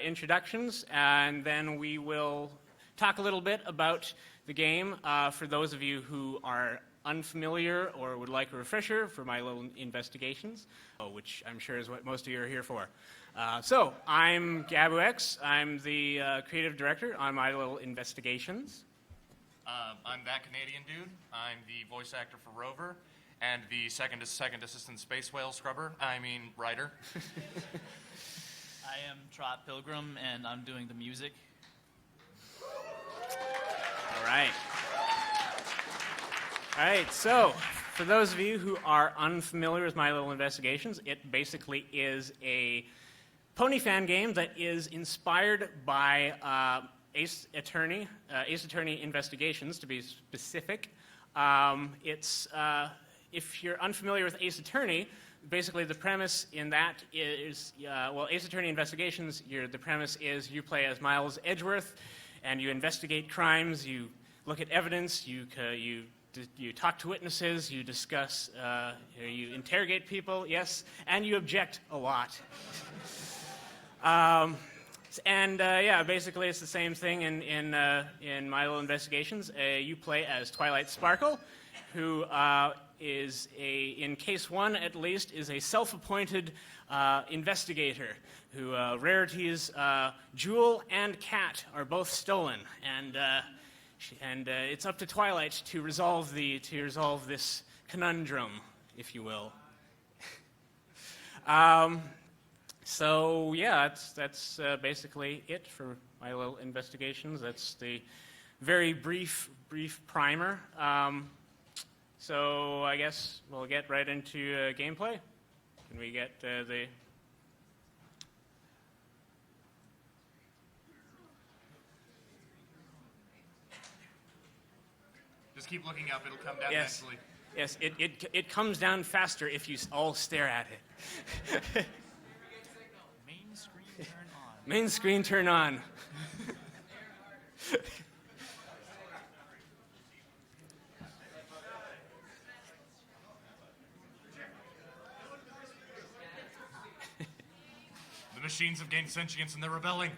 introductions, and then we will talk a little bit about the game for those of you who are unfamiliar or would like a refresher for my little investigations, which I'm sure is what most of you are here for. So, I'm GabuX. I'm the creative director on My Little Investigations. I'm that Canadian dude. I'm the voice actor for Rover and the second assistant space whale writer. I am Trot Pilgrim, and I'm doing the music. All right. All right, so for those of you who are unfamiliar with My Little Investigations, it basically is a pony fan game that is inspired by Ace Attorney Investigations, to be specific. If you're unfamiliar with Ace Attorney, basically the premise in that is, Ace Attorney Investigations, the premise is you play as Miles Edgeworth, and you investigate crimes, you look at evidence, you talk to witnesses, you discuss, you interrogate people, yes, and you object a lot. Basically it's the same thing in My Little Investigations. You play as Twilight Sparkle, who is in case one at least, is a self-appointed investigator who Rarity's Jewel and Cat are both stolen, and it's up to Twilight to resolve this conundrum, if you will. That's basically it for My Little Investigations. That's the very brief primer. So I guess we'll get right into gameplay. Can we get the... Just keep looking up. It'll come down eventually. Yes, it comes down faster if you all stare at it. Main screen turn on. Main screen turn on. The machines have gained sentience and they're rebelling.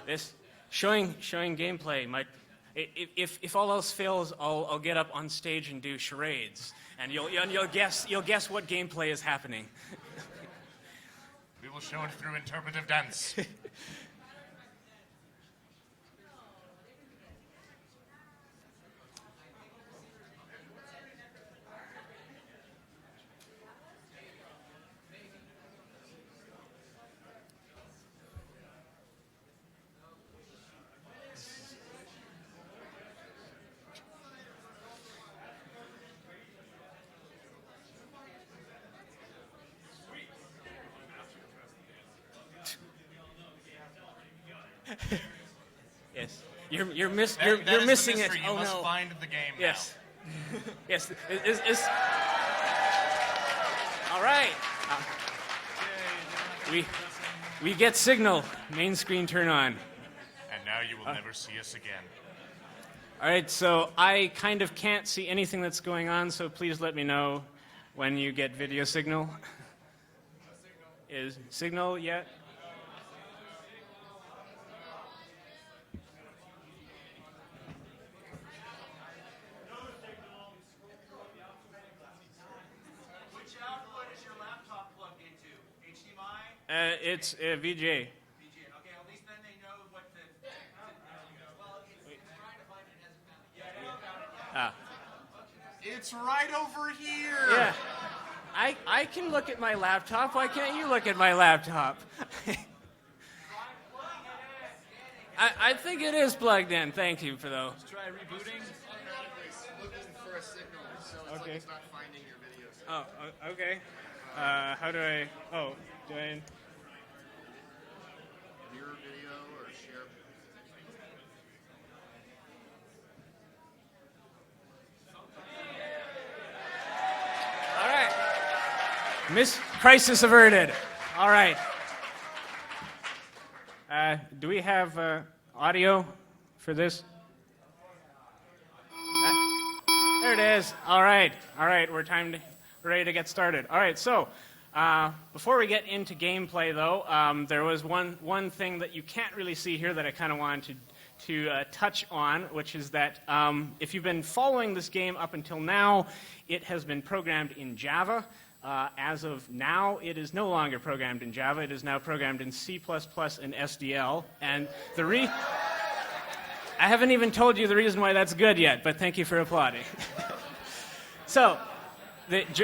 This showing gameplay might. If all else fails, I'll get up on stage and do charades, and you'll guess what gameplay is happening. We will show it through interpretive dance. Yes, you're missing it. You must find the game. Yes, yes. All right. We get signal. Main screen turn on. And now you will never see us again. All right. So I kind of can't see anything that's going on. So please let me know when you get video signal. Is signal yet? It's VJ. Okay, at least then they know what to... Well, it's trying to find it, hasn't found it yet. Yeah, I don't got it yet. It's right over here. Yeah. I can look at my laptop. Why can't you look at my laptop? I think it is plugged in. Thank you for those. Let's try rebooting. It's looking for a signal, so it's like it's not finding your videos. Oh, okay. How do I... Oh, do I... Mirror video or share... All right. Crisis averted. All right. Do we have audio for this? There it is. All right. We're ready to get started. All right. So, before we get into gameplay, though, there was one thing that you can't really see here that I kind of wanted to touch on, which is that if you've been following this game up until now, it has been programmed in Java. As of now, it is no longer programmed in Java. It is now programmed in C++ and SDL. And I haven't even told you the reason why that's good yet, but thank you for applauding. So,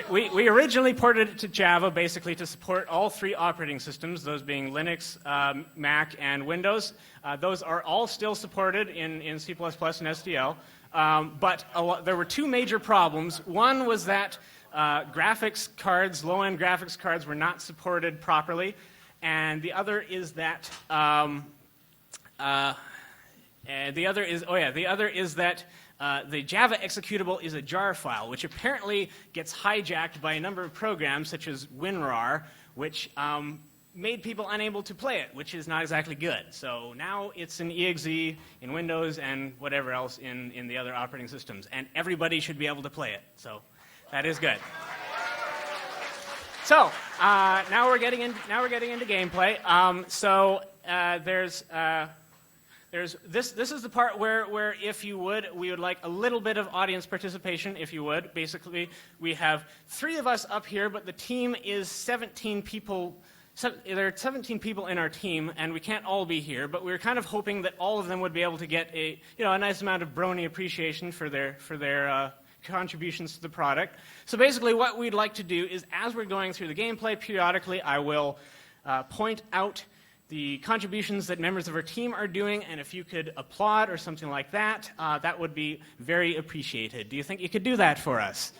we originally ported it to Java basically to support all 3 operating systems, those being Linux, Mac, and Windows. Those are all still supported in C++ and SDL. But there were 2 major problems. One was that graphics cards, low-end graphics cards, were not supported properly, and the other is that the Java executable is a jar file, which apparently gets hijacked by a number of programs, such as WinRAR, which made people unable to play it, which is not exactly good. So now it's an exe in Windows and whatever else in the other operating systems, and everybody should be able to play it. So that is good. So now we're getting into gameplay. This is the part where if you would, we would like a little bit of audience participation, if you would. Basically, we have 3 of us up here, but the team is 17 people. There are 17 people in our team, and we can't all be here, but we're kind of hoping that all of them would be able to get a nice amount of brony appreciation for their contributions to the product. So basically what we'd like to do is, as we're going through the gameplay, periodically I will point out the contributions that members of our team are doing, and if you could applaud or something like that, that would be very appreciated. Do you think you could do that for us?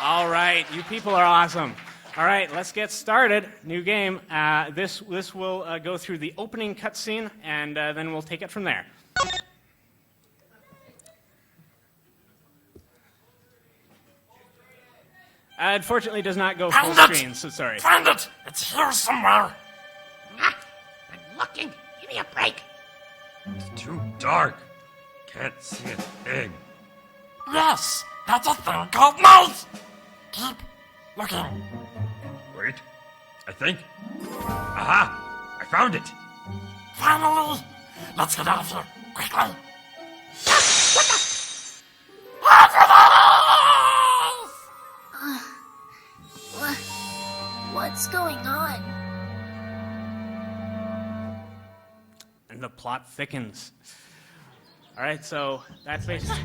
All right, you people are awesome. All right, let's get started. New game. This will go through the opening cutscene, and then we'll take it from there. Unfortunately, it does not go full screen, so sorry. Find it! It's here somewhere! I'm looking! Give me a break! It's too dark. Can't see a thing. Yes! That's a thing called mouse! Keep looking. Wait. I think. Aha! I found it! Finally! Let's get out of here, quickly! What's going on? And the plot thickens. All right, so that's basically...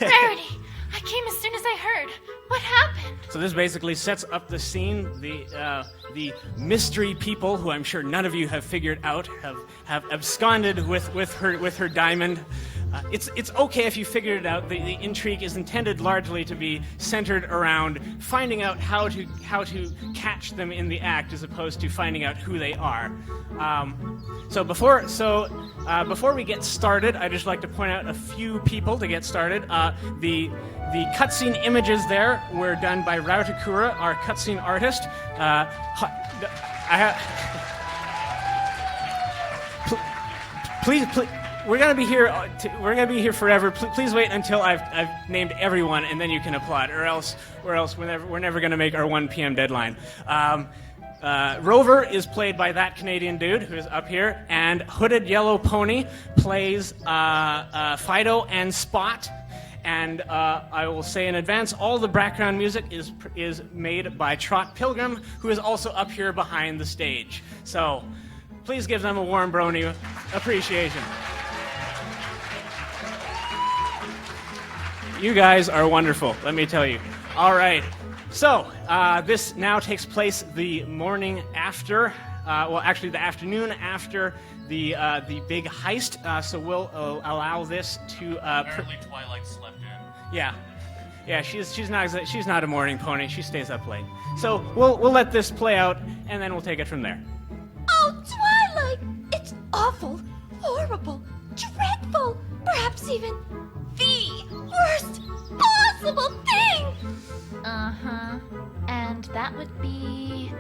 Rarity! I came as soon as I heard. What happened? So this basically sets up the scene. The mystery people, who I'm sure none of you have figured out, have absconded with her diamond. It's okay if you figured it out. The intrigue is intended largely to be centered around finding out how to catch them in the act, as opposed to finding out who they are. So before we get started, I'd just like to point out a few people to get started. The cutscene images there were done by Rautakura, our cutscene artist. Please. We're gonna be here. We're gonna be here forever. Please wait until I've named everyone, and then you can applaud. Or else we're never gonna make our 1 p.m. deadline. Rover is played by that Canadian dude who is up here, and Hooded Yellow Pony plays Fido and Spot. And I will say in advance, all the background music is made by Trot Pilgrim, who is also up here behind the stage. So please give them a warm brony appreciation. You guys are wonderful, let me tell you. All right, so this now takes place the morning after, actually the afternoon after the big heist. So we'll allow this to. Apparently, Twilight slept in. Yeah, she's not a morning pony. She stays up late. So we'll let this play out, and then we'll take it from there. Oh, Twilight! It's awful, horrible, dreadful, perhaps even the worst possible thing! Uh-huh. And that would be...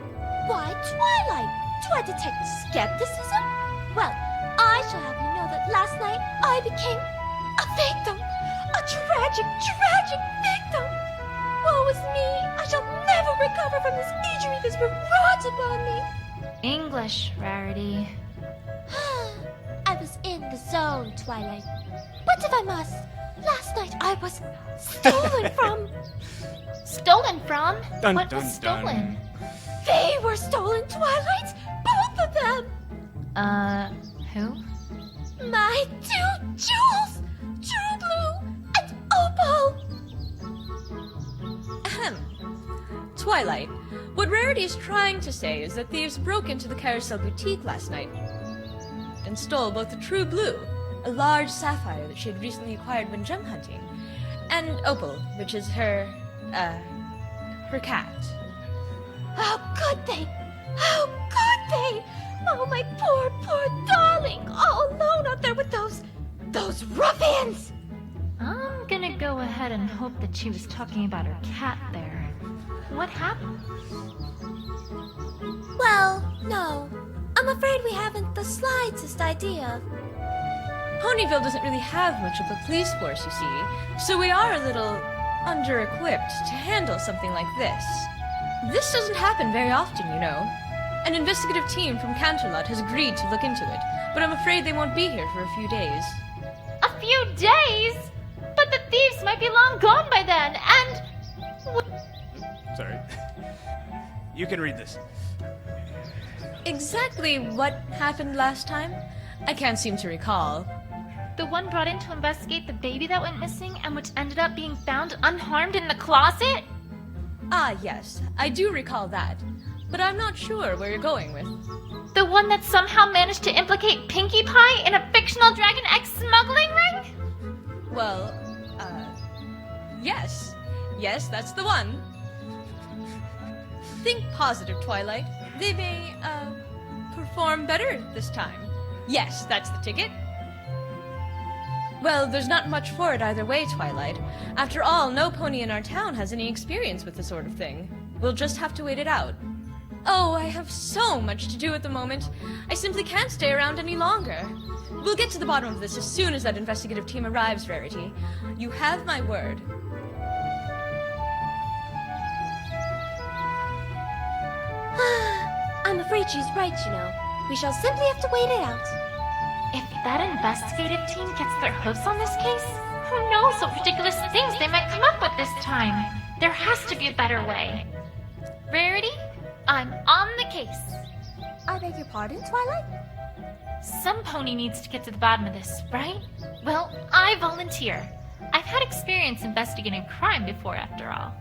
Why, Twilight? Do I detect skepticism? Well, I shall have you know that last night I became a victim. A tragic, tragic victim. Oh, woe is me! I shall never recover from this injury that's been wrought upon me! English, Rarity. I was in the zone, Twilight. But if I must, last night I was stolen from. Stolen from? Dun, What dun, was dun. stolen? They were stolen, Twilight! Both of them! Who? My 2 jewels! True Blue and Opal! Ahem. Twilight, what Rarity is trying to say is that thieves broke into the Carousel Boutique last night and stole both the True Blue, a large sapphire that she had recently acquired when gem hunting, and Opal, which is her cat. How could they? How could they? Oh, my poor, poor darling, all alone out there with those ruffians! I'm gonna go ahead and hope that she was talking about her cat there. What happened? Well, no. I'm afraid we haven't the slightest idea. Ponyville doesn't really have much of a police force, you see, so we are a little under-equipped to handle something like this. This doesn't happen very often, you know. An investigative team from Canterlot has agreed to look into it, but I'm afraid they won't be here for a few days. A few days? But the thieves might be long gone by then, and... Sorry. You can read this. Exactly what happened last time? I can't seem to recall. The one brought in to investigate the baby that went missing and which ended up being found unharmed in the closet? Ah, yes, I do recall that, but I'm not sure where you're going with. The one that somehow managed to implicate Pinkie Pie in a fictional Dragon Egg smuggling ring? Well, yes. Yes, that's the one. Think positive, Twilight. They may, perform better this time. Yes, that's the ticket. Well, there's not much for it either way, Twilight. After all, no pony in our town has any experience with this sort of thing. We'll just have to wait it out. Oh, I have so much to do at the moment. I simply can't stay around any longer. We'll get to the bottom of this as soon as that investigative team arrives, Rarity. You have my word. I'm afraid she's right, you know. We shall simply have to wait it out. If that investigative team gets their hooves on this case, who knows what ridiculous things they might come up with this time? There has to be a better way. Rarity, I'm on the case. I beg your pardon, Twilight? Some pony needs to get to the bottom of this, right? Well, I volunteer. I've had experience investigating crime before, after all.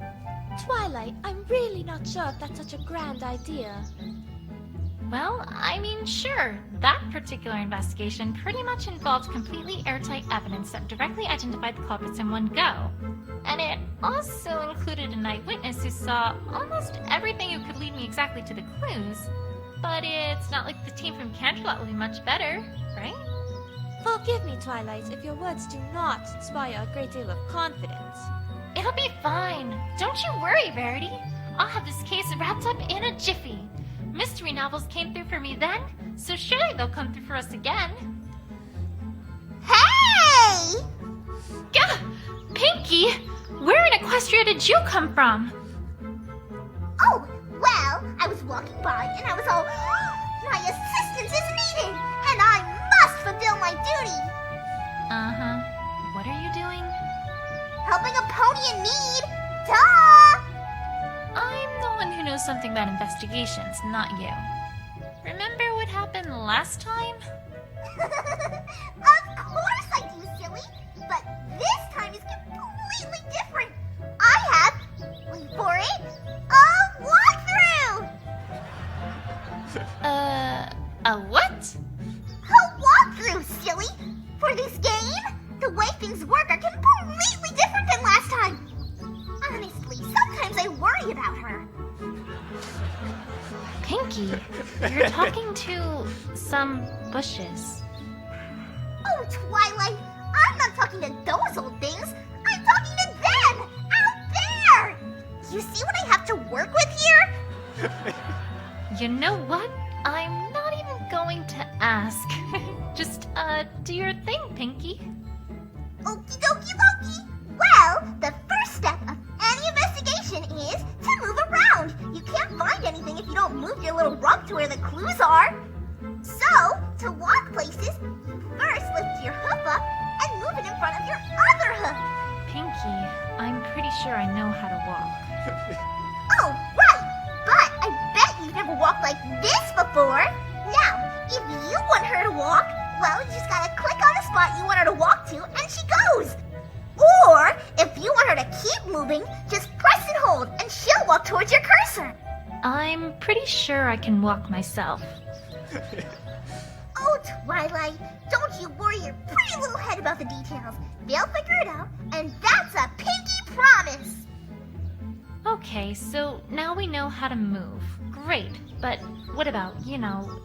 Twilight, I'm really not sure if that's such a grand idea. Well, I mean, sure. That particular investigation pretty much involved completely airtight evidence that directly identified the culprits in one go. And it also included an eyewitness who saw almost everything who could lead me exactly to the clues. But it's not like the team from Canterlot will be much better, right? Forgive me, Twilight, if your words do not inspire a great deal of confidence. It'll be fine. Don't you worry, Rarity. I'll have this case wrapped up in a jiffy. Mystery novels came through for me then, so surely they'll come through for us again. Hey! Gah! Pinkie! Where in Equestria did you come from? Oh, well, I was walking by and I was all, my assistance is needed, and I must fulfill my duty. Uh-huh. What are you doing? Helping a pony in need. Duh! I'm the one who knows something about investigations, not you. Remember what happened last time? Of course I do, silly. But this time is completely different. I have, wait for it, a walkthrough! A what? A walkthrough, silly! For this game, the way things work are completely different than last time. Honestly, sometimes I worry about her. Pinkie, you're talking to some bushes. Oh, Twilight, I'm not talking to those old things. I'm talking to them, out there. You see what I have to work with here? You know what? I'm not even going to ask. Just, do your thing, Pinkie. Okie dokie dokie. Well, the first step of any investigation function is to move around. You can't find anything if you don't move your little rump to where the clues are. So, to walk places, you first lift your hoof up and move it in front of your other hoof. Pinky, I'm pretty sure I know how to walk. Oh, right! But I bet you've never walked like this before. Now, if you want her to walk, well, you just gotta click on the spot you want her to walk to, and she goes. Or, if you want her to keep moving, just press and hold, and she'll walk towards your cursor. I'm pretty sure I can walk myself. Oh, Twilight, don't you worry your pretty little head about the details. They'll figure it out, and that's a pinky promise. Okay, so now we know how to move. Great, but what about,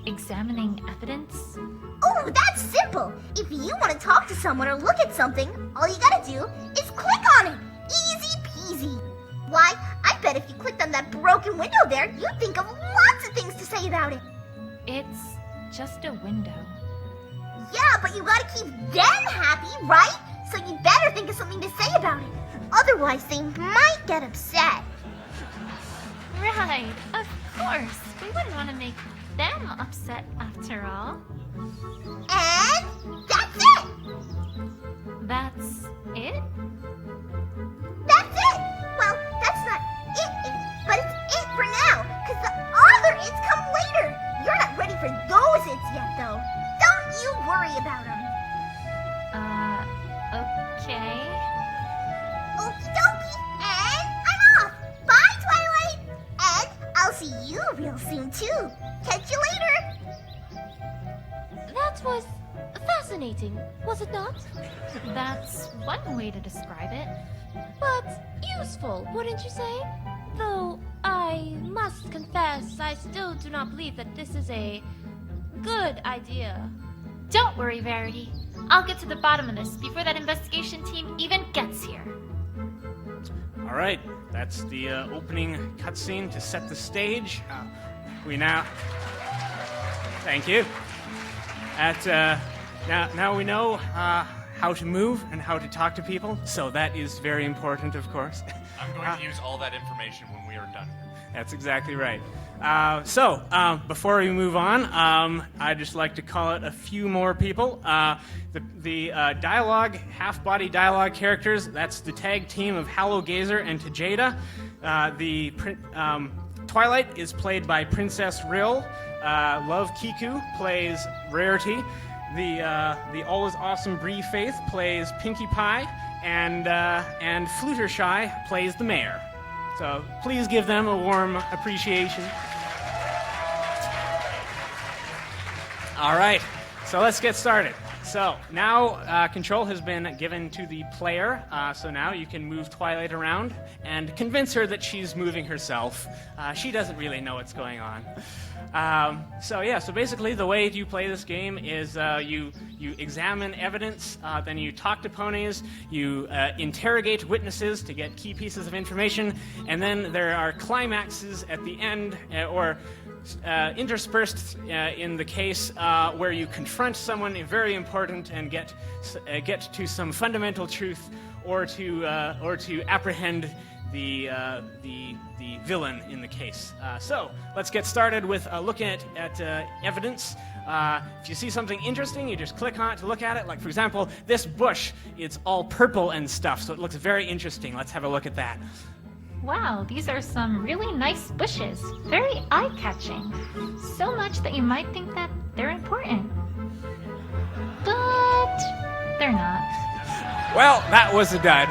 examining evidence? Oh, that's simple. If you want to talk to someone or look at something, all you gotta do is click on it. Easy peasy. Why, I bet if you clicked on that broken window there, you'd think of lots of things to say about it. It's just a window. Yeah, but you gotta keep them happy, right? So you better think of something to say about it. Otherwise, they might get upset. Right, of course. We wouldn't want to make them upset after all. And that's it! That's it? That's it! Well, that's not it, but it's it for now, because the other its come later. You're not ready for those its yet, though. Don't you worry about them. Okay. Okie dokie, and I'm off. Bye, Twilight. And I'll see you real soon, too. Catch you later. That was fascinating, was it not? That's one way to describe it. But useful, wouldn't you say? Though I must confess, I still do not believe that this is a good idea. Don't worry, Verity. I'll get to the bottom of this before that investigation team even gets here. All right, that's the opening cutscene to set the stage. Thank you. Now we know how to move and how to talk to people, so that is very important, of course. I'm going to use all that information when we are done. That's exactly right. Before we move on, I'd just like to call out a few more people. The dialogue, half-body dialogue characters, that's the tag team of Hallow Gazer and Tajeda. Twilight is played by Princess Rill. Love Kiku plays Rarity. The always awesome Bree Faith plays Pinkie Pie. And Fluttershy plays the mayor. So please give them a warm appreciation. All right, so let's get started. So now control has been given to the player, so now you can move Twilight around and convince her that she's moving herself. She doesn't really know what's going on. So basically the way you play this game is you examine evidence, then you talk to ponies, you interrogate witnesses to get key pieces of information, and then there are climaxes at the end, or interspersed in the case where you confront someone very important and get to some fundamental truth, or to apprehend the villain in the case. So let's get started with looking at evidence. If you see something interesting, you just click on it to look at it. Like, for example, this bush, it's all purple and stuff, so it looks very interesting. Let's have a look at that. Wow, these are some really nice bushes. Very eye-catching. So much that you might think that they're important. But they're not. Well, that was a dud.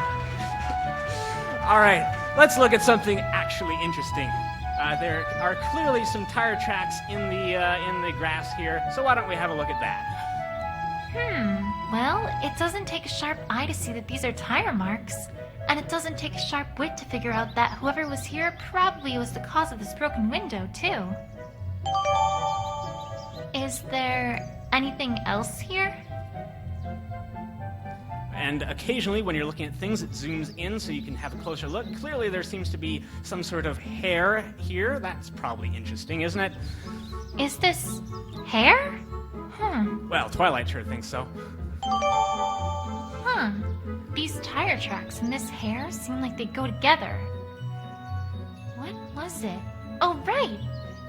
All right, let's look at something actually interesting. There are clearly some tire tracks in the grass here, so why don't we have a look at that? Well, it doesn't take a sharp eye to see that these are tire marks. And it doesn't take a sharp wit to figure out that whoever was here probably was the cause of this broken window, too. Is there anything else here? And occasionally, when you're looking at things, it zooms in so you can have a closer look. Clearly, there seems to be some sort of hair here. That's probably interesting, isn't it? Is this hair? Well, Twilight sure thinks so. These tire tracks and this hair seem like they go together. was it? Oh, right!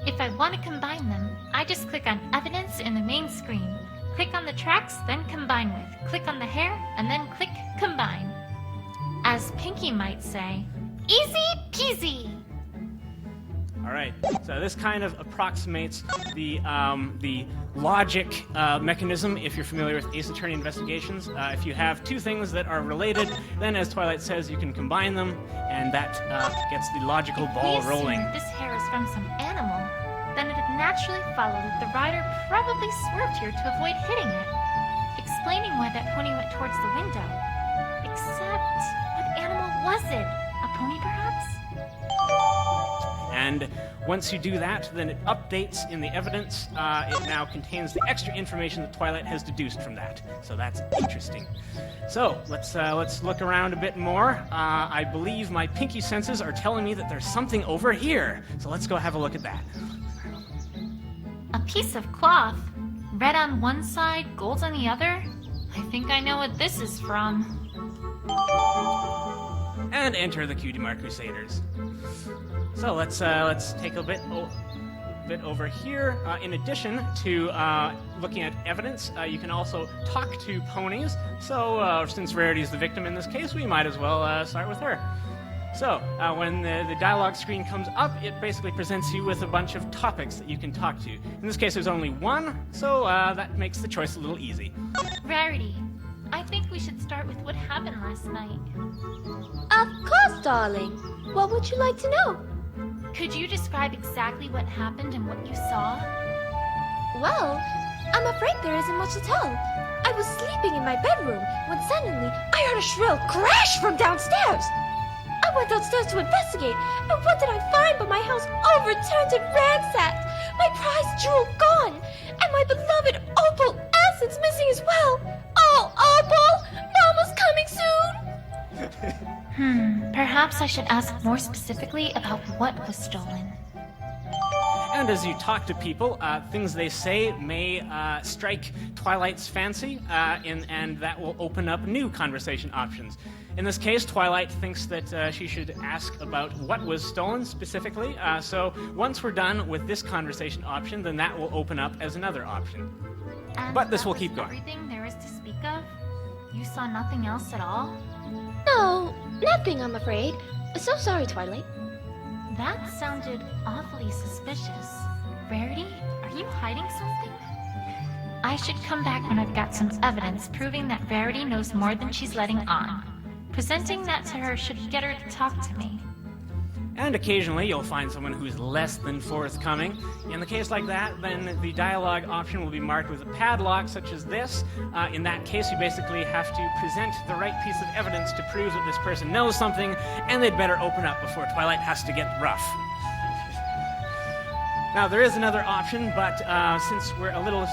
If I want to combine them, I just click on Evidence in the main screen. Click on the tracks, then Combine with. Click on the hair, and then click Combine. As Pinky might say, easy peasy! All right, so this kind of approximates the logic mechanism, if you're familiar with Ace Attorney investigations. If you have two things that are related, then as Twilight says, you can combine them, and that gets the logical ball rolling. If this hair is from some animal, then it'd naturally follow that the rider probably swerved here to avoid hitting it, explaining why that pony went towards the window. Except, what animal was it? A pony, perhaps? And once you do that, then it updates in the evidence. It now contains the extra information that Twilight has deduced from that. So that's interesting. So let's look around a bit more. I believe my pinky senses are telling me that there's something over here. So let's go have a look at that. A piece of cloth. Red on one side, gold on the other. I think I know what this is from. And enter the Cutie Mark Crusaders. So let's take a bit over here. In addition to looking at evidence, you can also talk to ponies. So since Rarity is the victim in this case, we might as well start with her. So when the dialogue screen comes up, it basically presents you with a bunch of topics that you can talk to. In this case, there's only one, so that makes the choice a little easy. Rarity, I think we should start with what happened last night. Of course, darling. What would you like to know? Could you describe exactly what happened and what you saw? Well, I'm afraid there isn't much to tell. I was sleeping in my bedroom when suddenly I heard a shrill crash from downstairs. I went downstairs to investigate, and what did I find but my house overturned and ransacked, my prized jewel gone, and my beloved opal essence missing as well. Oh, Opal! Mama's coming soon! Perhaps I should ask more specifically about what was stolen. And as you talk to people, things they say may strike Twilight's fancy, and that will open up new conversation options. In this case, Twilight thinks that she should ask about what was stolen specifically. So once we're done with this conversation option, then that will open up as another option. And But this that will was keep going. Everything there is to speak of? You saw nothing else at all? No, nothing, I'm afraid. So sorry, Twilight. That sounded awfully suspicious. Rarity, are you hiding something? I should come back when I've got some evidence proving that Rarity knows more than she's letting on. Presenting that to her should get her to talk to me. And occasionally you'll find someone who's less than forthcoming. In the case like that, then the dialogue option will be marked with a padlock such as this. In that case, you basically have to present the right piece of evidence to prove that this person knows something, and they'd better open up before Twilight has to get rough. Now, there is another option, but since we're a little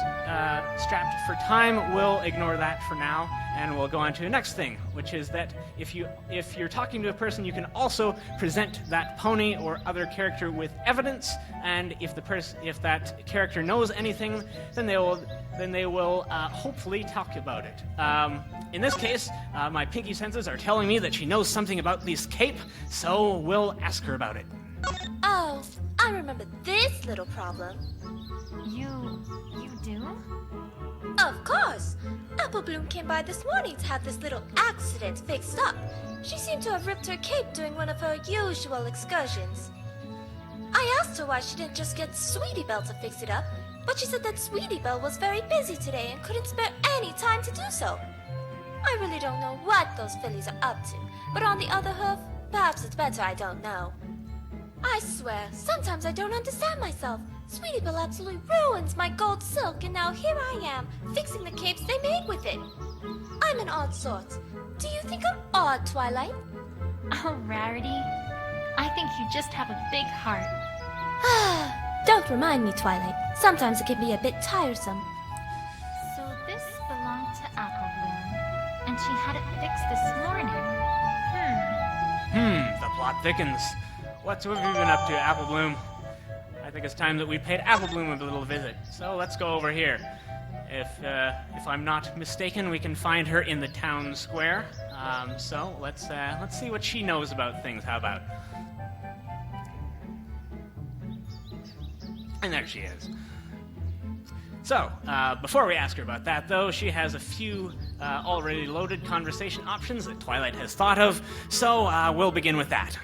strapped for time, we'll ignore that for now, and we'll go on to the next thing, which is that if you're talking to a person, you can also present that pony or other character with evidence, and if that character knows anything, then they will hopefully talk about it. In this case, my pinky senses are telling me that she knows something about this cape, so we'll ask her about it. Oh, I remember this little problem. You do? Of course! Apple Bloom came by this morning to have this little accident fixed up. She seemed to have ripped her cape during one of her usual excursions. I asked her why she didn't just get Sweetie Belle to fix it up, but she said that Sweetie Belle was very busy today and couldn't spare any time to do so. I really don't know what those fillies are up to, but on the other hoof, perhaps it's better I don't know. I swear, sometimes I don't understand myself. Sweetie Belle absolutely ruins my gold silk, and now here I am, fixing the capes they made with it. I'm an odd sort. Do you think I'm odd, Twilight? Oh, Rarity. I think you just have a big heart. Don't remind me, Twilight. Sometimes it can be a bit tiresome. So this belonged to Apple Bloom, and she had it fixed this morning. The plot thickens. What have you been up to, Apple Bloom? I think it's time that we paid Apple Bloom a little visit. So let's go over here. If I'm not mistaken, we can find her in the town square. So let's see what she knows about things. How about? And there she is. So, before we ask her about that, though, she has a few already loaded conversation options that Twilight has thought of, so we'll begin with that.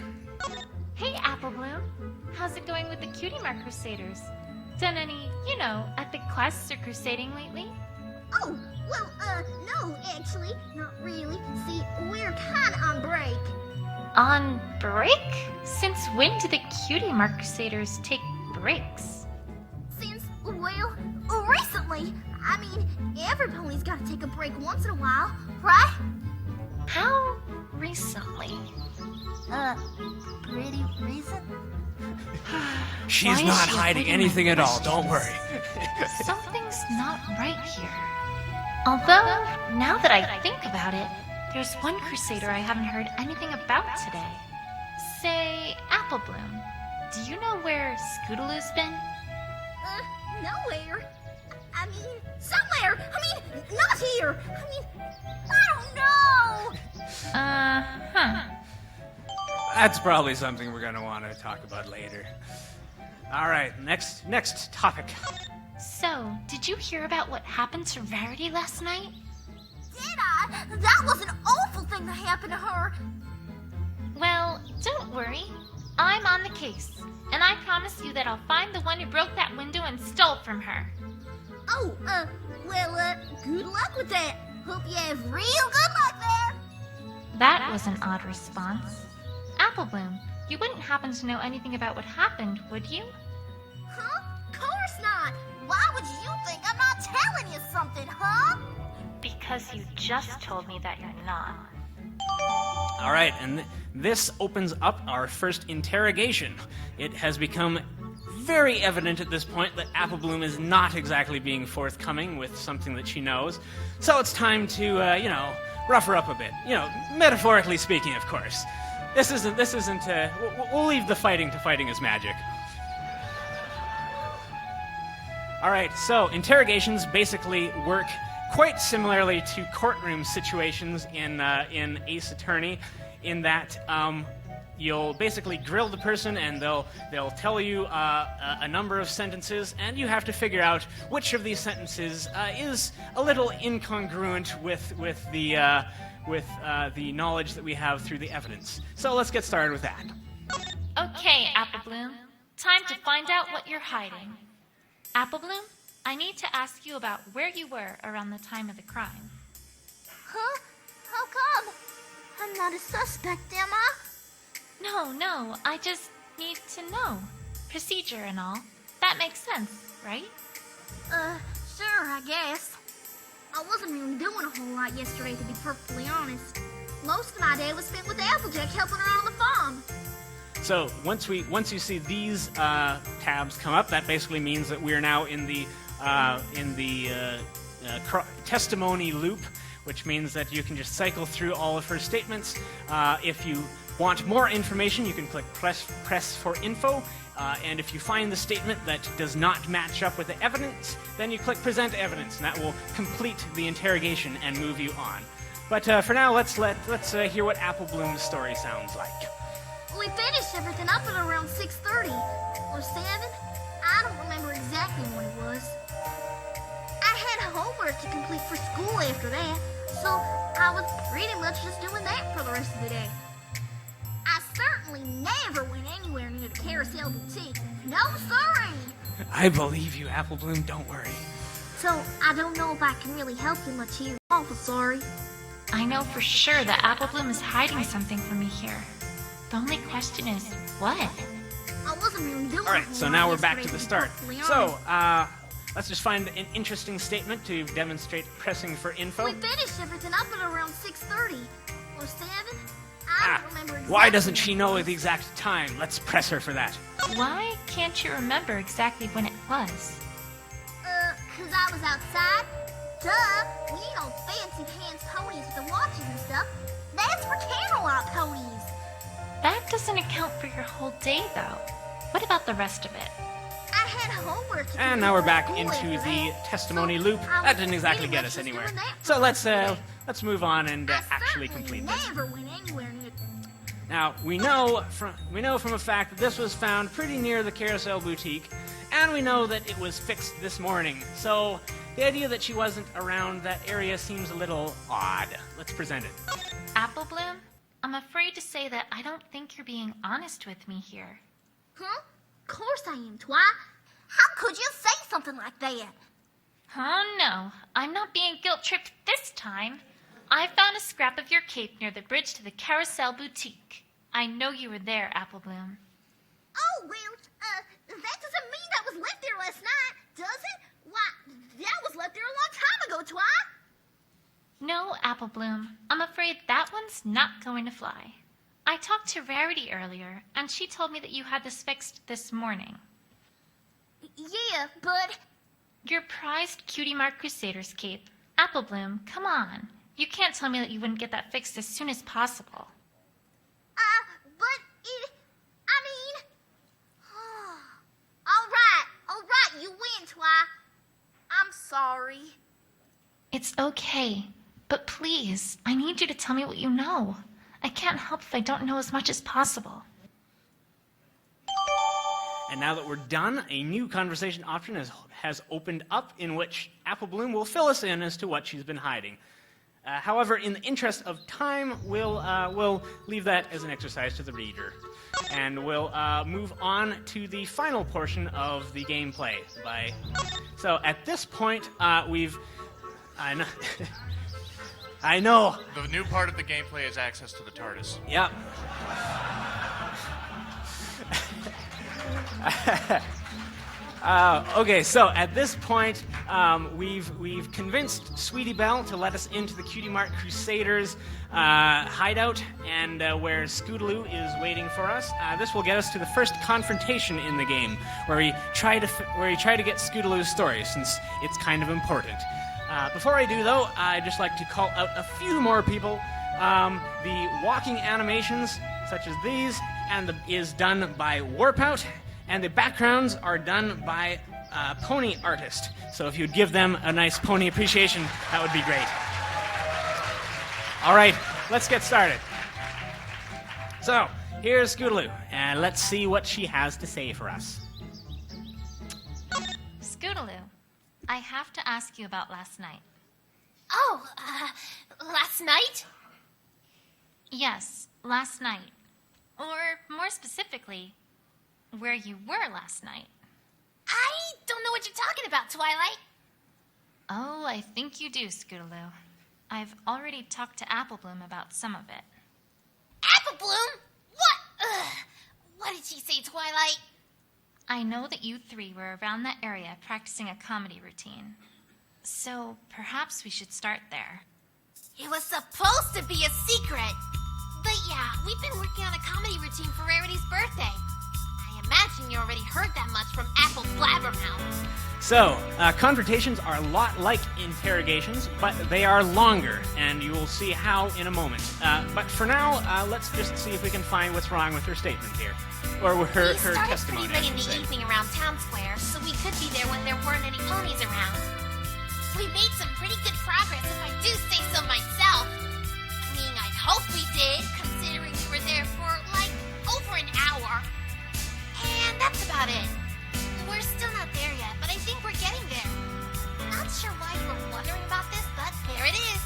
Hey, Apple Bloom. How's it going with the Cutie Mark Crusaders? Done any, epic quests or crusading lately? Oh, well, no, actually, not really. See, we're kinda on break. On break? Since when do the Cutie Mark Crusaders take breaks? Since, well, recently. I mean, every pony's gotta take a break once in a while, right? How recently? Pretty recent? She's Why is not she hiding avoiding anything my at all, don't worry. questions? Something's not right here. Although, now that I think about it, there's one Crusader I haven't heard anything about today. Say, Apple Bloom. Do you know where Scootaloo's been? Nowhere. I mean, somewhere. I mean, not here. I mean, I don't know. That's probably something we're going to want to talk about later. All right, next topic. So, did you hear about what happened to Rarity last night? Did I? That was an awful thing that happened to her. Well, don't worry. I'm on the case. And I promise you that I'll find the one who broke that window and stole from her. Oh, well, good luck with that. Hope you have real good luck there. That was an odd response. Apple Bloom, you wouldn't happen to know anything about what happened, would you? Huh? Course not. Why would you think I'm not telling you something, huh? Because you just told me that you're not. All right, and this opens up our first interrogation. It has become very evident at this point that Apple Bloom is not exactly being forthcoming with something that she knows. So it's time to, rough her up a bit. Metaphorically speaking, of course. This isn't, we'll leave the fighting to fighting as magic. All right, so interrogations basically work quite similarly to courtroom situations in Ace Attorney, in that you'll basically grill the person and they'll tell you a number of sentences, and you have to figure out which of these sentences is a little incongruent with the knowledge that we have through the evidence. So let's get started with that. Okay, Apple Bloom. Time to find out what you're hiding. Apple Bloom, I need to ask you about where you were around the time of the crime. Huh? How come? I'm not a suspect, am I? No, I just need to know. Procedure and all. That makes sense, right? Sure, I guess. I wasn't really doing a whole lot yesterday, to be perfectly honest. Most of my day was spent with Applejack helping her on the farm. So once you see these tabs come up, that basically means that we're now in the testimony loop, which means that you can just cycle through all of her statements. If you want more information, you can click press for info. And if you find the statement that does not match up with the evidence, then you click present evidence, and that will complete the interrogation and move you on. But for now, let's hear what Apple Bloom's story sounds like. We finished everything up at around 6:30 or 7. I don't remember exactly when it was. I had homework to complete for school after that, so I was pretty much just doing that for the rest of the day. I certainly never went anywhere near the Carousel Boutique. No, sorry. I believe you, Apple Bloom. Don't worry. So I don't know if I can really help you much here. Awful sorry. I know for sure that Apple Bloom is hiding something from me here. The only question is, what? I wasn't really doing All right, so now we're back to the start. So, honest. let's just find an interesting statement to demonstrate pressing for info. We finished everything up at around 6:30 or 7. I don't remember exactly. Why doesn't she know the exact time? Let's press her for that. Why can't you remember exactly when it was? 'Cause I was outside. Duh. We ain't on fancy pants ponies with the watches and stuff. That's for Camelot ponies. That doesn't account for your whole day, though. What about the rest of it? I had homework to And do now we're for back school into after the that. testimony So loop. I That was didn't exactly pretty get much us just anywhere. doing that So for let's the rest of the day. let's move on and I actually certainly complete this. never went anywhere near. Now we know from a fact that this was found pretty near the Carousel Boutique, and we know that it was fixed this morning. So the idea that she wasn't around that area seems a little odd. Let's present it. Apple Bloom, I'm afraid to say that I don't think you're being honest with me here. Huh? Of course I am, Twi. How could you say something like that? Oh no, I'm not being guilt-tripped this time. I found a scrap of your cape near the bridge to the Carousel Boutique. I know you were there, Apple Bloom. Oh, well, that doesn't mean that was left there last night, does it? Why, that was left there a long time ago, Twi. No, Apple Bloom. I'm afraid that one's not going to fly. I talked to Rarity earlier, and she told me that you had this fixed this morning. Yeah, but... Your prized Cutie Mark Crusaders cape. Apple Bloom, come on. You can't tell me that you wouldn't get that fixed as soon as possible. But it... I mean... All right, you win, Twi. I'm sorry. It's okay. But please, I need you to tell me what you know. I can't help if I don't know as much as possible. And now that we're done, a new conversation option has opened up in which Apple Bloom will fill us in as to what she's been hiding. However, in the interest of time, we'll leave that as an exercise to the reader. And we'll move on to the final portion of the gameplay. So at this point, I know... I know. The new part of the gameplay is access to the TARDIS. Yep. Okay, so at this point, we've convinced Sweetie Belle to let us into the Cutie Mark Crusaders hideout, and where Scootaloo is waiting for us. This will get us to the first confrontation in the game, where we try to get Scootaloo's story, since it's kind of important. Before I do, though, I'd just like to call out a few more people. The walking animations, such as these, is done by Warpout, and the backgrounds are done by Pony Artist. So if you'd give them a nice pony appreciation, that would be great. All right, let's get started. So, here's Scootaloo, and let's see what she has to say for us. Scootaloo, I have to ask you about last night. Oh, last night? Yes, last night. Or, more specifically, where you were last night. I don't know what you're talking about, Twilight. Oh, I think you do, Scootaloo. I've already talked to Apple Bloom about some of it. Apple Bloom? What? What did she say, Twilight? I know that you three were around that area practicing a comedy routine. So, perhaps we should start there. It was supposed to be a secret. But yeah, we've been working on a comedy routine for Rarity's birthday. I imagine you already heard that much from Apple Blabbermouth. So, confrontations are a lot like interrogations, but they are longer, and you will see how in a moment. But for now, let's just see if we can find what's wrong with her statement here. Or with her testimony. We started pretty late in the evening around Town Square, so we could be there when there weren't any ponies around. We made some pretty good progress, if I do say so myself. I mean, I hope we did, considering we were there for, over an hour. And that's about it. We're still not there yet, but I think we're getting there. Not sure why you were wondering about this, but there it is.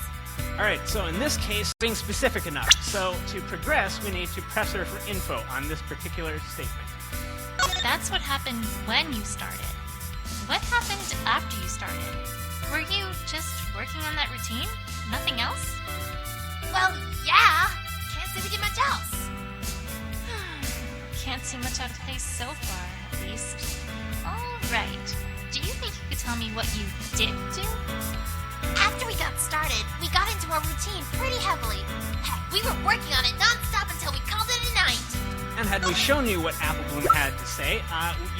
Alright, so in this case, being specific enough. So, to progress, we need to press her for info on this particular statement. That's what happened when you started. What happened after you started? Were you just working on that routine? Nothing else? Well, yeah. Can't say we did much else. Can't see much out of place so far, at least. All right. Do you think you could tell me what you did do? After we got started, we got into our routine pretty heavily. Heck, we were working on it non-stop until we called it a night. And had we shown you what Apple Bloom had to say,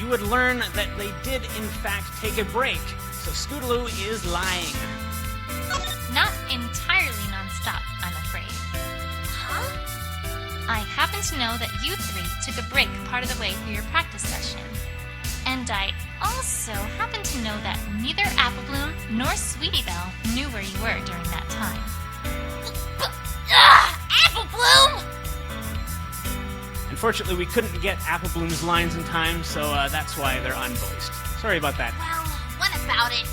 you would learn that they did, in fact, take a break. So Scootaloo is lying. Not entirely non-stop, I'm afraid. Huh? I happen to know that you three took a break part of the way through your practice session. And I also happen to know that neither Apple Bloom nor Sweetie Belle knew where you were during that time. Apple Bloom! Unfortunately, we couldn't get Apple Bloom's lines in time, so that's why they're unvoiced. Sorry about that. Well, what about it?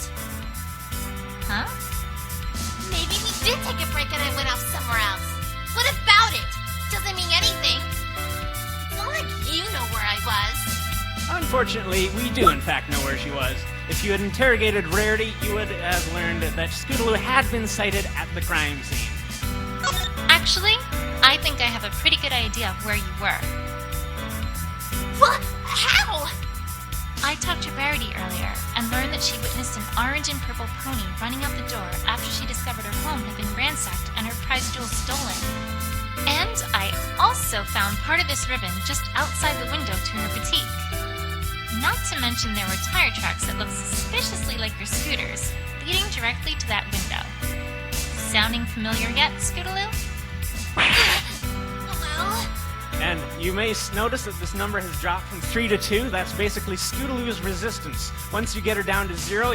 Huh? Maybe we did take a break and I went off somewhere else. What about it? Doesn't mean anything. It's not like you know where I was. Unfortunately, we do in fact know where she was. If you had interrogated Rarity, you would have learned that Scootaloo had been sighted at the crime scene. Actually, I think I have a pretty good idea of where you were. What? How? I talked to Rarity earlier and learned that she witnessed an orange and purple pony running out the door after she discovered her home had been ransacked and her prized jewels stolen. And I also found part of this ribbon just outside the window to her boutique. Not to mention there were tire tracks that looked suspiciously like your scooters, leading directly to that window. Sounding familiar yet, Scootaloo? Well, And you may notice that this number has dropped from 3 to 2. That's basically Scootaloo's resistance. Once you get her down to 0,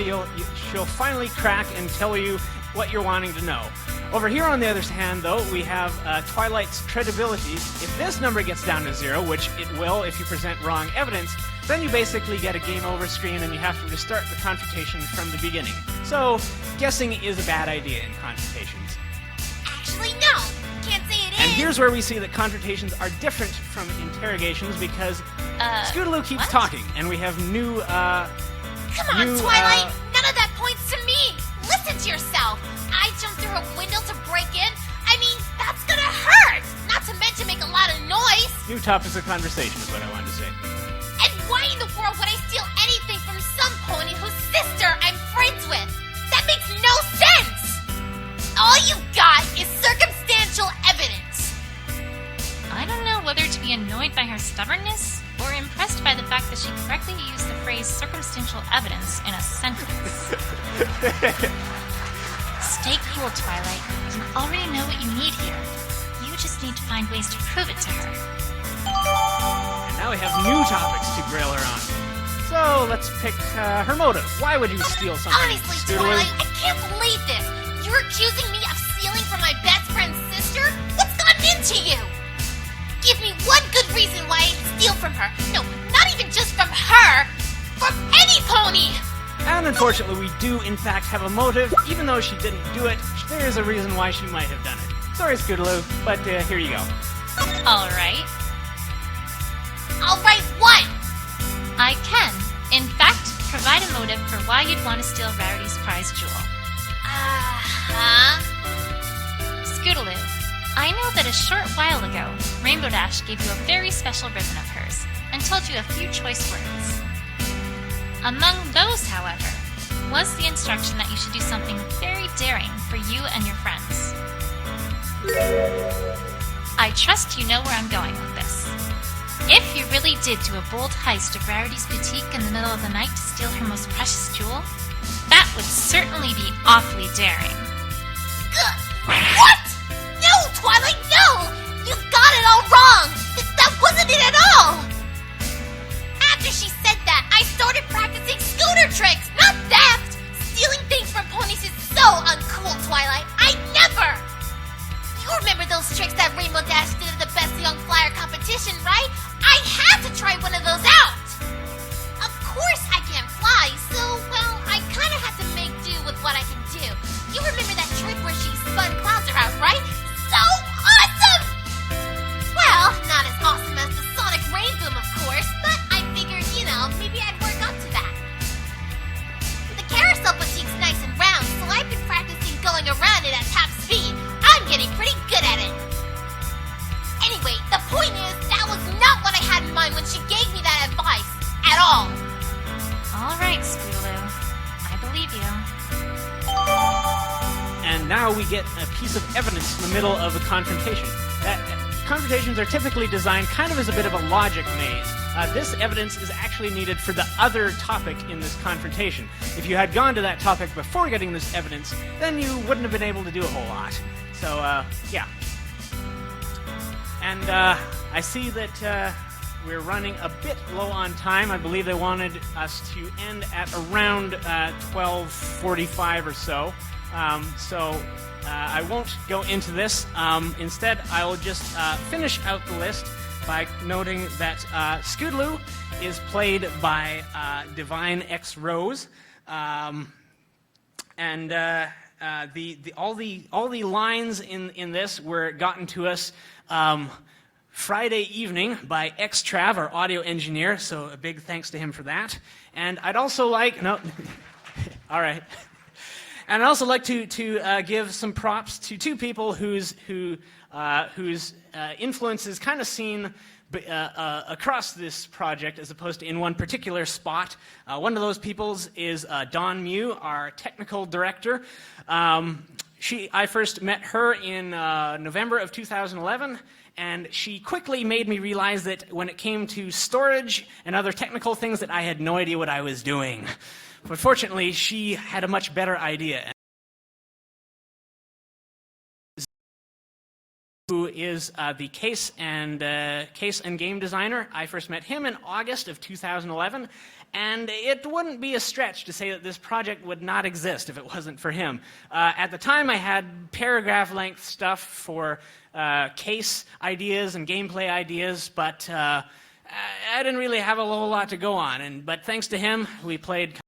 she'll finally crack and tell you what you're wanting to know. Over here, on the other hand, though, we have Twilight's credibility. If this number gets down to 0, which it will if you present wrong evidence, then you basically get a game over screen and you have to restart the confrontation from the beginning. So, guessing is a bad idea in confrontations. actually, no. Can't say it is. And here's where we see that confrontations are different from interrogations because Scootaloo keeps what? talking, and we have new, Come on, new, Twilight. None of that points to me. Listen to yourself. I jumped through a window to break in. I mean, that's gonna hurt. Not to mention make a lot of noise. new topics of conversation is what I wanted to say. And why in the world would I steal anything from some pony whose sister I'm friends with? That makes no sense. All you got is circumstantial evidence. I don't know whether to be annoyed by her stubbornness or impressed by the fact that she correctly used the phrase circumstantial evidence in a sentence. Stay cool, Twilight. You already know what you need here. You just need to find ways to prove it to her. And now we have new topics to grill her on. So let's pick her motive. Why would you steal something, Honestly, Scootaloo? Twilight, I can't believe this. You're accusing me of stealing from my best friend's sister? What's gotten into you? Give me one good reason why I'd steal from her. No, not even just from her. From any pony! And unfortunately, we do in fact have a motive. Even though she didn't do it, there is a reason why she might have done it. Sorry, Scootaloo, but here you go. All right. Alright, what? I can, in fact, provide a motive for why you'd want to steal Rarity's prize jewel. Huh? Scootaloo, I know that a short while ago, Rainbow Dash gave you a very special ribbon of hers and told you a few choice words. Among those, however, was the instruction that you should do something very daring for you and your friends. I trust you know where I'm going with this. If you really did do a bold heist of Rarity's boutique in the middle of the night to steal her most precious jewel, that would certainly be awfully daring. What? No, Twilight, no! You've got it all wrong! That wasn't it at all! After she said that, I started practicing scooter tricks, not theft! Stealing things from ponies is so uncool, Twilight. I never! You remember those tricks that Rainbow Dash did at the Best Young Flyer competition, right? I had to try one of those out! Of course I can't fly, so, well, I kind of had to make do with what I can do. You remember that trick where she spun clouds around, right? So awesome! Well, not as awesome as the Sonic Rain Boom, of course, but I figured, maybe I'd work up to that. The carousel boutique's nice and round, so I've been practicing going around it at top speed. I'm getting pretty good at it. Anyway, the point is, that was not what I had in mind when she gave me that advice. At all. All right, Scootaloo. I believe you. And now we get a piece of evidence in the middle of a confrontation. Confrontations are typically designed kind of as a bit of a logic maze. This evidence is actually needed for the other topic in this confrontation. If you had gone to that topic before getting this evidence, then you wouldn't have been able to do a whole lot. So, yeah. And I see that we're running a bit low on time. I believe they wanted us to end at around 12:45 or so. I won't go into this. Instead, I will just finish out the list by noting that Scootaloo is played by Divine X Rose, and all the lines in this were gotten to us Friday evening by X Trav, our audio engineer. So a big thanks to him for that. And I'd also like all right. And I'd also like to give some props to two people whose influence is kind of seen across this project as opposed to in one particular spot. One of those peoples is Dawn Mew, our technical director. I first met her in November of 2011, and she quickly made me realize that when it came to storage and other technical things that I had no idea what I was doing. But fortunately, she had a much better idea. Who is the case and game designer. I first met him in August of 2011, and it wouldn't be a stretch to say that this project would not exist if it wasn't for him. At the time, I had paragraph-length stuff for case ideas and gameplay ideas, but I didn't really have a whole lot to go on. But thanks to him, we played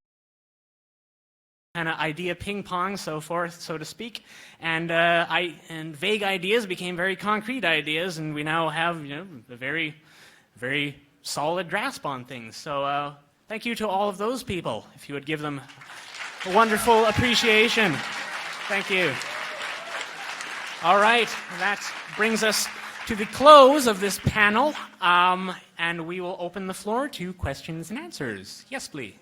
kind of idea ping pong, so forth, so to speak, and vague ideas became very concrete ideas, and we now have a very, very solid grasp on things. So thank you to all of those people. If you would give them a wonderful appreciation, thank you. All right, that brings us to the close of this panel, and we will open the floor to questions and answers. Yes, please.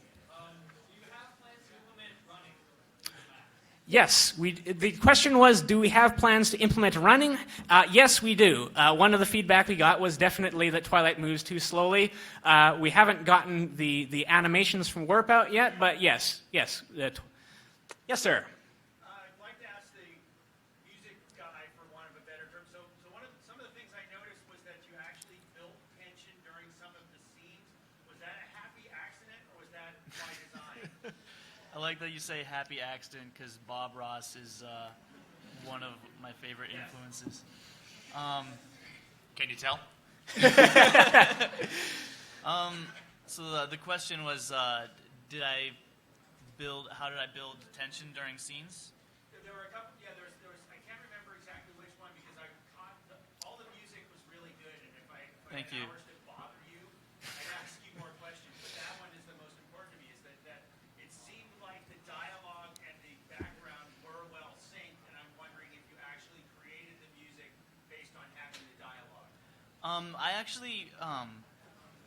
Yes, the question was, do we have plans to implement running? Yes, we do. One of the feedback we got was definitely that Twilight moves too slowly. We haven't gotten the animations from Warp out yet, but yes. Yes, sir. I'd like to ask the music guy, for want of a better term. So some of the things I noticed was that you actually built tension during some of the scenes. Was that a happy accident, or was that by design? I like that you say happy accident because Bob Ross is one of my favorite influences. Can you tell? So the question was, how did I build tension during scenes? There were a couple. Yeah, there was. I can't remember exactly which one because I caught all the music was really good, and if I Thank had you. hours that bother you, I'd ask you more questions. But that one is the most important to me. Is that it seemed like the dialogue and the background were well synced, and I'm wondering if you actually created the music based on having the dialogue. I actually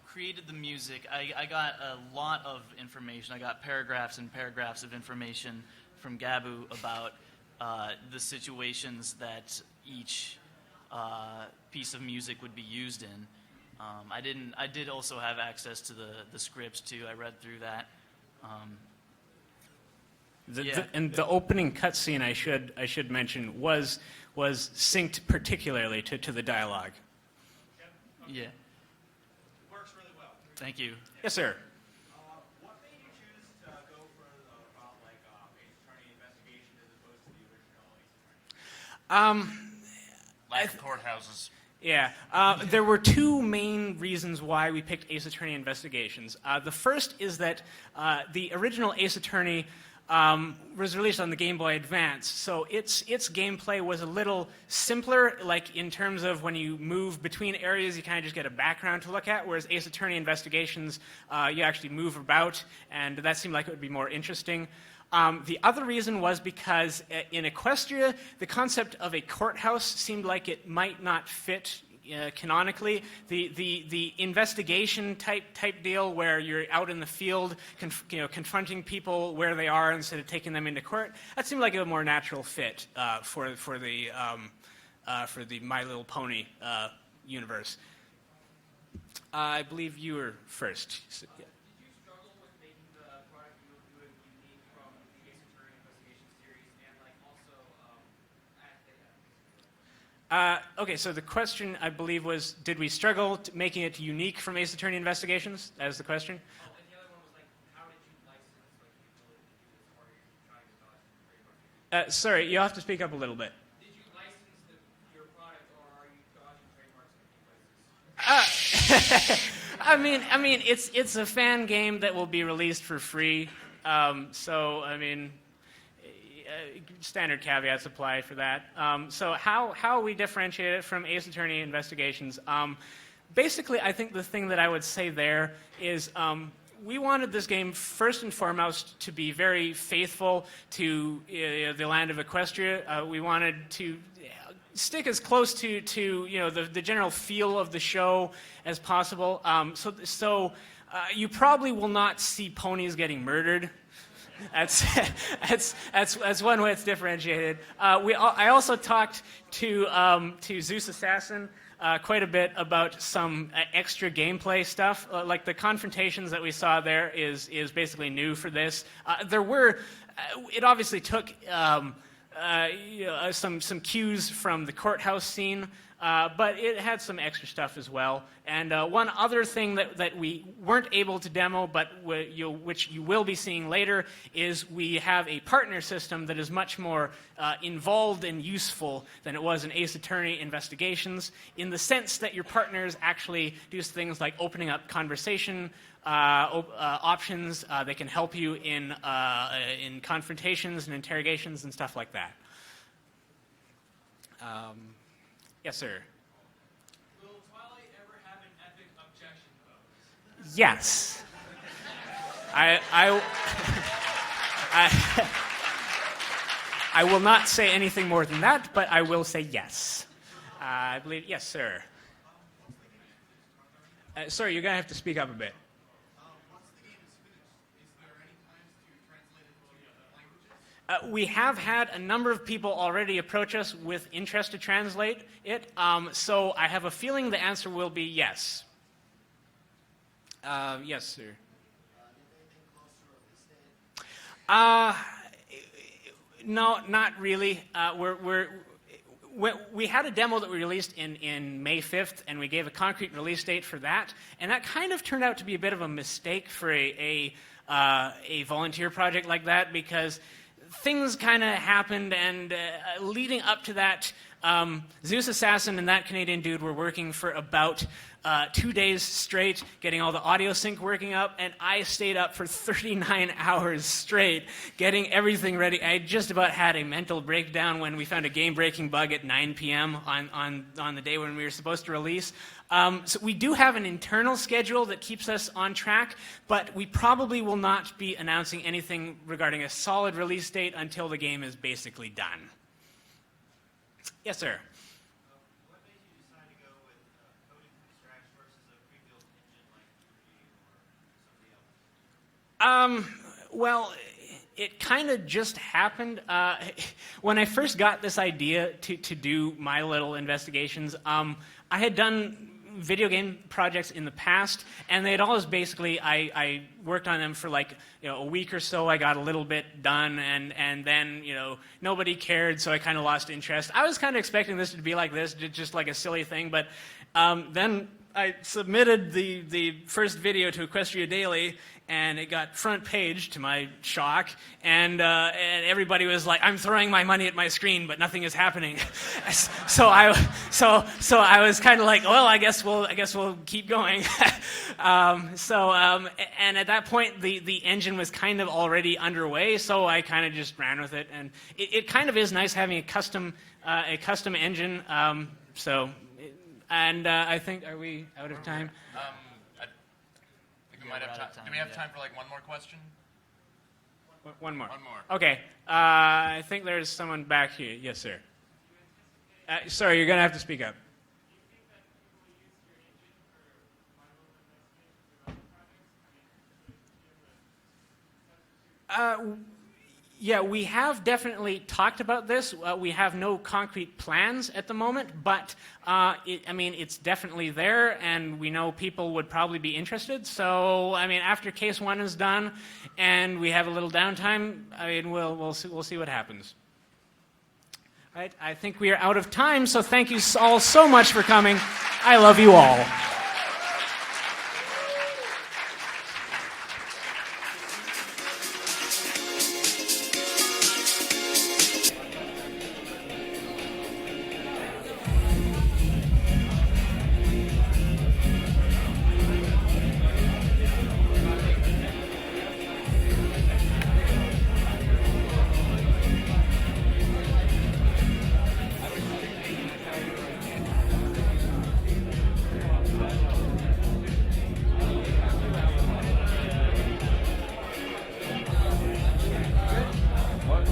created the music. I got a lot of information. I got paragraphs and paragraphs of information from Gabu about the situations that each piece of music would be used in. I did also have access to the scripts too. I read through that. And the opening cutscene, I should mention, was synced particularly to the dialogue. Yeah. Works really well. Thank you. Yes, sir. What made you choose to go for the route like Ace Attorney Investigation as opposed to the original Ace Attorney? Lack of courthouses. Yeah, there were two main reasons why we picked Ace Attorney Investigations. The first is that the original Ace Attorney was released on the Game Boy Advance, so its gameplay was a little simpler, like in terms of when you move between areas, you kind of just get a background to look at, whereas Ace Attorney Investigations, you actually move about, and that seemed like it would be more interesting. The other reason was because in Equestria, the concept of a courthouse seemed like it might not fit canonically. The investigation type deal where you're out in the field confronting people where they are instead of taking them into court, that seemed like a more natural fit for the My Little Pony universe. I believe you were first. So, yeah. Okay, so the question, I believe, was, did we struggle making it unique from Ace Attorney Investigations? That was the question? And the other one was like, how did you license the ability to do this, or are you trying to dodge trademarks? Sorry, you'll have to speak up a little bit. Did you license your product, or are you dodging trademarks in any places? I mean, it's a fan game that will be released for free. So, I mean, standard caveats apply for that. So how we differentiate it from Ace Attorney Investigations? Basically, I think the thing that I would say there is we wanted this game first and foremost to be very faithful to the land of Equestria. We wanted to stick as close to the general feel of the show as possible. So you probably will not see ponies getting murdered. That's one way it's differentiated. I also talked to Zeus Assassin quite a bit about some extra gameplay stuff. Like the confrontations that we saw there is basically new for this. It obviously took some cues from the courthouse scene, but it had some extra stuff as well. And one other thing that we weren't able to demo, but which you will be seeing later, is we have a partner system that is much more involved and useful than it was in Ace Attorney Investigations, in the sense that your partners actually do things like opening up conversation options. They can help you in confrontations and interrogations and stuff like that. Yes, sir. Will Twilight ever have an epic objection pose? Yes. I will not say anything more than that, but I will say yes. I believe, yes, sir. Sorry, you're going to have to speak up a bit. We have had a number of people already approach us with interest to translate it, so I have a feeling the answer will be yes. Yes, sir. No, not really. We had a demo that we released in May 5th, and we gave a concrete release date for that, and that kind of turned out to be a bit of a mistake for a volunteer project like that, because things kind of happened, and leading up to that, Zeus Assassin and that Canadian dude were working for about 2 days straight, getting all the audio sync working up, and I stayed up for 39 hours straight, getting everything ready. I just about had a mental breakdown when we found a game-breaking bug at 9 p.m. on the day when we were supposed to release. So we do have an internal schedule that keeps us on track, but we probably will not be announcing anything regarding a solid release date until the game is basically done. Yes, sir. What made you decide to go with coding from scratch versus a pre-built engine like Everfree or somebody else? Well, it kind of just happened. When I first got this idea to do my little investigations, I had done video game projects in the past, and they'd always basically, I worked on them for like a week or so. I got a little bit done, and then nobody cared, so I kind of lost interest. I was kind of expecting this to be like this, just like a silly thing, but then I submitted the first video to Equestria Daily, and it got front page to my shock, and everybody was like, "I'm throwing my money at my screen, but nothing is happening." so I was kind of like, "Well, I guess we'll keep going." And at that point, the engine was kind of already underway, so I kind of just ran with it, and it kind of is nice having a custom engine. I think, are we out of time? We might have time. Do we have time for like one more question? One more. One more. Okay. I think there's someone back here. Yes, sir. Sorry, you're going to have to speak up. Yeah, we have definitely talked about this. We have no concrete plans at the moment, but it's definitely there, and we know people would probably be interested. So, after case 1 is done, and we have a little downtime, we'll see what happens. All right, I think we are out of time. So thank you all so much for coming. I love you all.